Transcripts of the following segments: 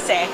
say.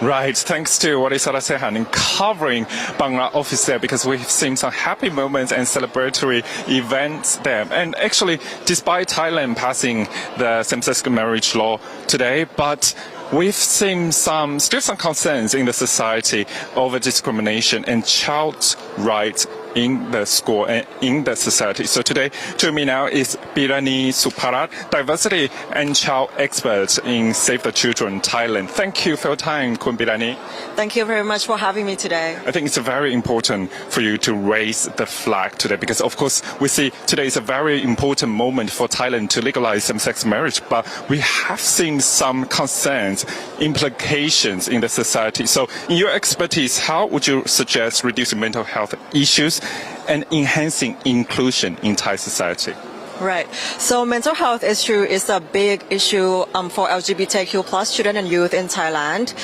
Right, thanks to Wadisara Sehan in covering Bangla office there because we've seen some happy moments and celebratory events there. And actually, despite Thailand passing the same-sex marriage law today, but we've seen still some concerns in the society over discrimination and child rights in the school and in the society. So today, to me now is Birani Suparat, diversity and child expert in Save the Children Thailand. Thank you for your time, Kun Birani. Thank you very much for having me today. I think it's very important for you to raise the flag today because, of course, we see today is a very important moment for Thailand to legalize same-sex marriage, but we have seen some concerns, implications in the society. So in your expertise, how would you suggest reducing mental health issues and enhancing inclusion in Thai society? Right. So mental health issue is a big issue for LGBTQ plus children and youth in Thailand.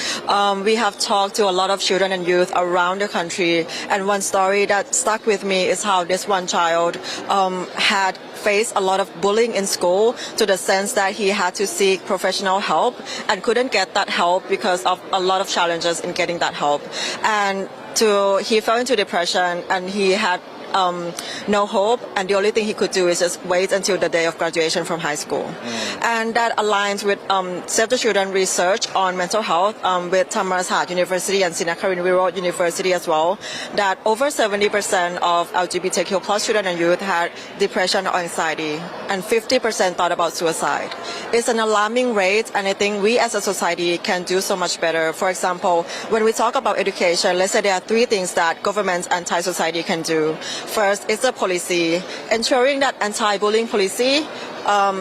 We have talked to a lot of children and youth around the country, and one story that stuck with me is how this one child had faced a lot of bullying in school to the sense that he had to seek professional help and couldn't get that help because of a lot of challenges in getting that help. And he fell into depression and he had no hope, and the only thing he could do is just wait until the day of graduation from high school. And that aligns with Save the Children research on mental health with Thammasat University and Sinakarin Wirod University as well, that over 70% of LGBTQ plus children and youth had depression or anxiety, and 50% thought about suicide. It's an alarming rate, and I think we as a society can do so much better. For example, when we talk about education, let's say there are three things that governments and Thai society can do. First, it's a policy, ensuring that anti-bullying policy,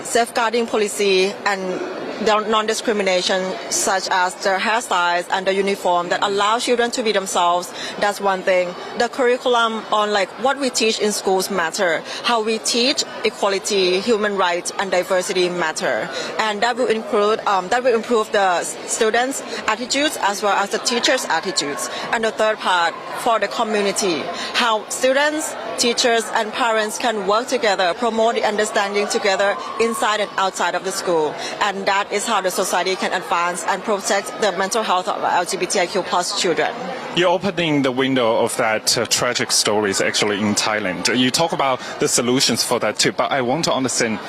safeguarding policy, and non-discrimination such as their hairstyles and the uniform that allow children to be themselves. That's one thing. The curriculum on what we teach in schools matter. How we teach equality, human rights, and diversity matter. And that will improve the students' attitudes as well as the teachers' attitudes. And the third part, for the community, how students, teachers, and parents can work together, promote the understanding together inside and outside of the school. And that is how the society can advance and protect the mental health of LGBTIQ plus children. You're opening the window of that tragic stories actually in Thailand. You talk about the solutions for that too, but I want to understand,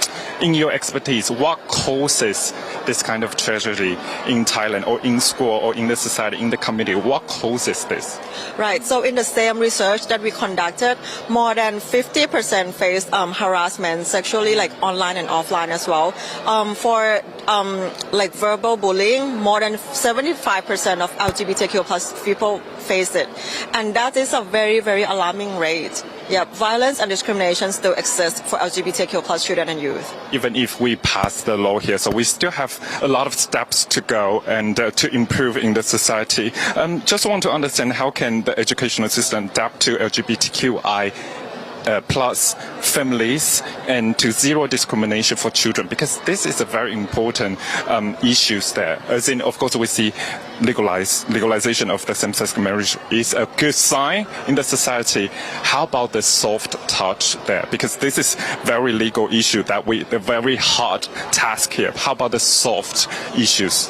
in your expertise, what causes this kind of tragedy in Thailand or in school or in the society, in the community? What causes this? Right. So in the same research that we conducted, more than 50% faced harassment sexually, online and offline as well. For verbal bullying, more than 75% of LGBTQ plus people face it. And that is a very, very alarming rate. Yeah, violence and discrimination still exist for LGBTQ plus children and youth. Even if we pass the law here, so we still have a lot of steps to go and to improve in the society. Just want to understand how can the educational system adapt to LGBTQI plus families and to zero discrimination for children, because this is a very important issues there. As in, of course, we see legalization of the same-sex marriage is a good sign in the society. How about the soft touch there? Because this is very legal issue the very hard task here. How about the soft issues?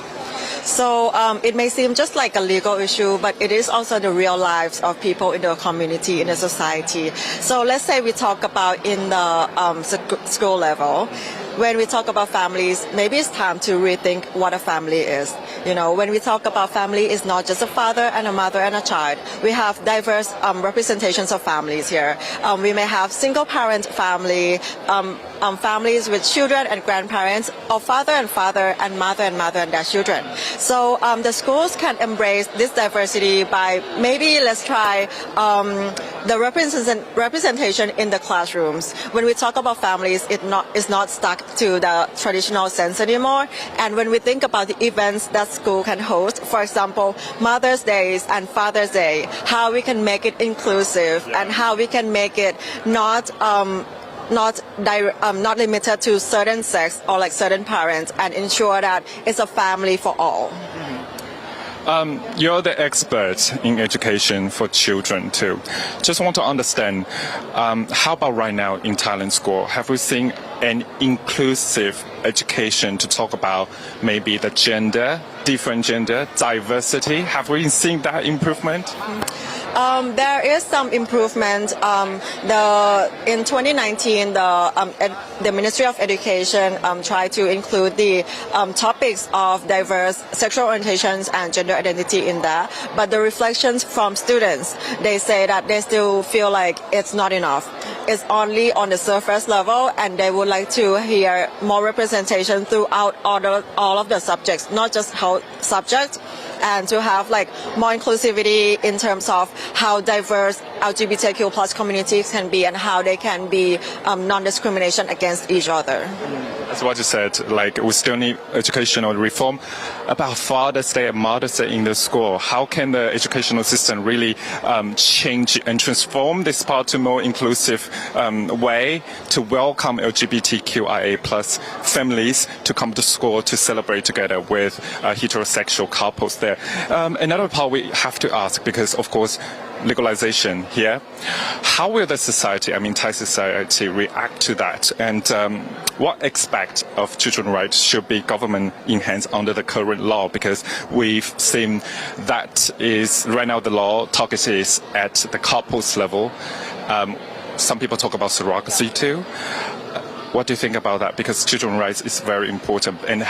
So it may seem just like a legal issue, but it is also the real lives of people in the community, in the society. So let's say we talk about in the school level. When we talk about families, maybe it's time to rethink what a family is. When we talk about family, it's not just a father and a mother and a child. We have diverse representations of families here. We may have single-parent family, families with children and grandparents, or father and mother and their children. So the schools can embrace this diversity by maybe let's try the representation in the classrooms. When we talk about families, it's not stuck to the traditional sense anymore. And when we think about the events that school can host, for example, Mother's Day and Father's Day, how we can make it inclusive and how we can make it not limited to certain sex or certain parents, and ensure that it's a family for all. You're the expert in education for children too. Just want to understand, how about right now in Thailand school, have we seen an inclusive education to talk about maybe the gender, different gender, diversity? Have we seen that improvement? There is some improvement. In 2019, the Ministry of Education tried to include the topics of diverse sexual orientations and gender identity in there. But the reflections from students, they say that they still feel like it's not enough. It's only on the surface level, and they would like to hear more representation throughout all of the subjects, not just health subjects, and to have like more inclusivity in terms of how diverse LGBTQ plus communities can be and how they can be non-discrimination against each other. That's what you said, like we still need educational reform. About Father's Day and Mother's Day in the school, how can the educational system really change and transform this part to more inclusive way to welcome LGBTQIA plus families to come to school to celebrate together with heterosexual couples there. Another part we have to ask, because of course legalization here, how will the society, I mean Thai society, react to that, and what aspect of children's rights should be government enhanced under the current law, because we've seen that is right now the law targets at the couples level. Some people talk about surrogacy too. What do you think about that? Because children's rights is very important, and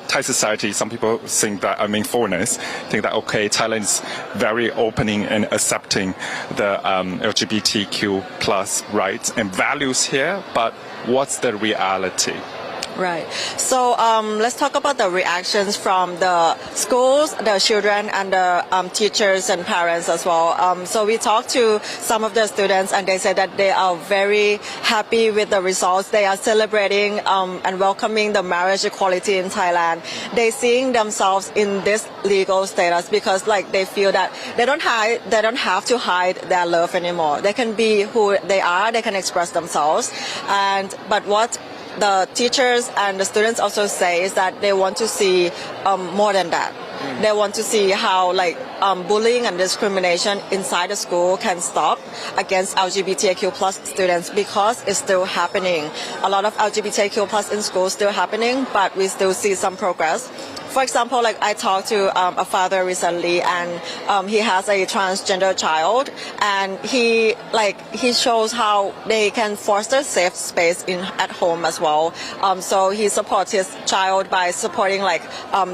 Thai society, some people think that, I mean foreigners, think that okay, Thailand is very opening and accepting the LGBTQ plus rights and values here, but what's the reality? Right. So let's talk about the reactions from the schools, the children, and the teachers and parents as well. So we talked to some of the students, and they said that they are very happy with the results. They are celebrating and welcoming the marriage equality in Thailand. They seeing themselves in this legal status because, like, they feel that they don't have to hide their love anymore. They can be who they are. They can express themselves. But what the teachers and the students also say is that they want to see more than that. They want to see how like bullying and discrimination inside the school can stop against LGBTQ plus students, because it's still happening. A lot of LGBTQ plus in schools still happening, but we still see some progress. For example, like I talked to a father recently, and he has a transgender child, and he shows how they can foster safe space at home as well. So he supports his child by supporting like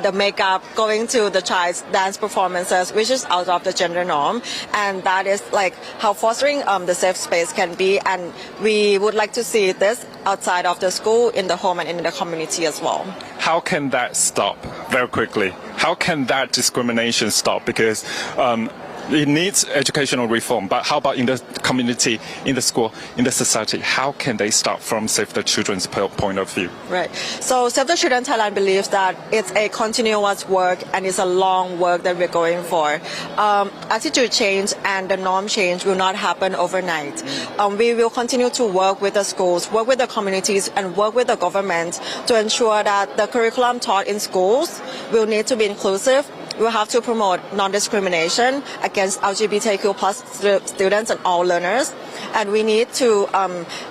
the makeup, going to the child's dance performances, which is out of the gender norm, and that is like how fostering the safe space can be. And we would like to see this outside of the school, in the home, and in the community as well. How can that stop? Very quickly, how can that discrimination stop? Because it needs educational reform, but how about in the community, in the school, in the society? How can they start from Save the Children's point of view? Right. So Save the Children Thailand believes that it's a continuous work, and it's a long work that we're going for. Attitude change and the norm change will not happen overnight. We will continue to work with the schools, work with the communities, and work with the government to ensure that the curriculum taught in schools will need to be inclusive. We have to promote non-discrimination against LGBTQ plus students and all learners. And we need to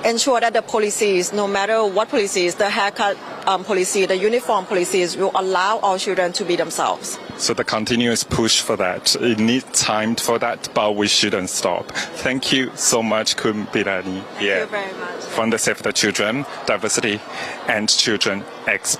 ensure that the policies, no matter what policies, the haircut policy, the uniform policies, will allow all children to be themselves. So the continuous push for that, it needs time for that, but we shouldn't stop. Thank you so much, Kun Pirani. Thank you very much. From the Save the Children, Diversity and Children Expert.